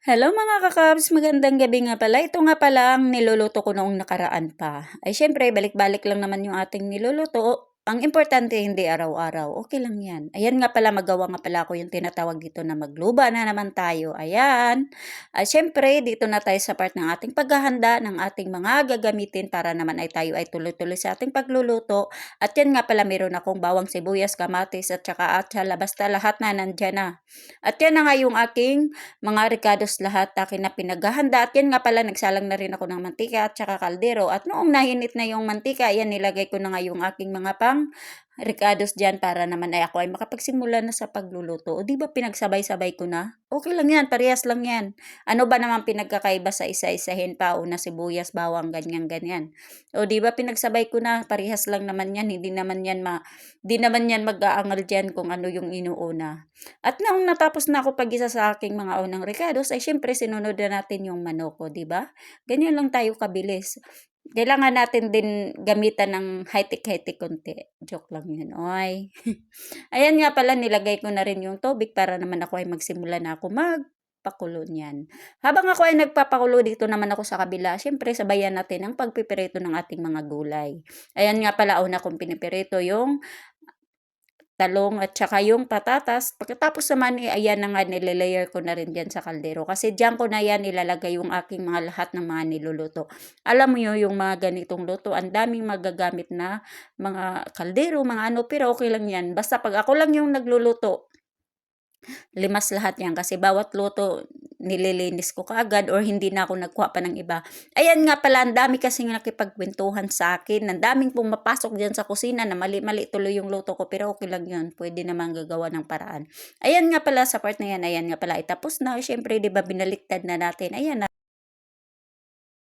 Hello mga kakabs, magandang gabi nga pala. Ito nga pala ang niluluto ko noong nakaraan pa. Ay syempre, balik-balik lang naman yung ating niluluto. Ang importante hindi araw-araw. Okay lang yan. Ayan nga pala, magawa nga pala ako yung tinatawag dito na magluba na naman tayo. Ayan. Ay syempre, dito na tayo sa part ng ating paghahanda ng ating mga gagamitin para naman ay tayo ay tuloy-tuloy sa ating pagluluto. At yan nga pala, meron akong bawang sibuyas, kamatis at saka atsala. Basta lahat na nandyan na. At yan na nga yung aking mga ricados lahat akin na pinaghahanda. At yan nga pala, nagsalang na rin ako ng mantika at saka kaldero. At noong nahinit na yung mantika, yan nilagay ko na nga yung aking mga ricados dyan para naman ay ako ay makapagsimula na sa pagluluto. O di ba pinagsabay-sabay ko na? Okay lang yan, parehas lang yan. Ano ba naman pinagkakaiba sa isa-isahin pa o na sibuyas, bawang, ganyan-ganyan. O di ba pinagsabay ko na, parehas lang naman yan. Hindi naman yan mag-aangal dyan kung ano yung inuuna. At nung natapos na ako pag-isa sa aking mga unang ricados, ay syempre sinunod na natin yung manoko, di ba? Ganyan lang tayo kabilis. Kailangan natin din gamitan ng high-tech konti. Joke lang yun, oy. Ayan nga pala, nilagay ko na rin yung tubig para naman ako ay magsimula na ako magpakulo niyan. Habang ako ay nagpapakulo dito naman ako sa kabila, syempre sabayan natin ang pagpipirito ng ating mga gulay. Ayan nga pala, una kong pinipirito yung talong at saka yung patatas. Pagkatapos naman, ayan na nga, nilalayer ko na rin dyan sa kaldero. Kasi dyan ko na yan ilalagay yung aking mga lahat ng mga niluluto. Alam mo yun, yung mga ganitong luto, ang daming magagamit na mga kaldero, mga ano, pero okay lang yan. Basta pag ako lang yung nagluluto, limas lahat yan kasi bawat luto nililinis ko kaagad or hindi na ako nagkuha pa ng iba. Ayan nga pala, ang dami kasing nakipagkwentuhan sa akin. Ang daming pumapasok dyan sa kusina na mali-mali tuloy yung luto ko, pero okay lang yun. Pwede naman gagawa ng paraan. Ayan nga pala, sa part na yan, ayan nga pala, itapos na. Siyempre, di ba, binaliktad na natin. Ayan na.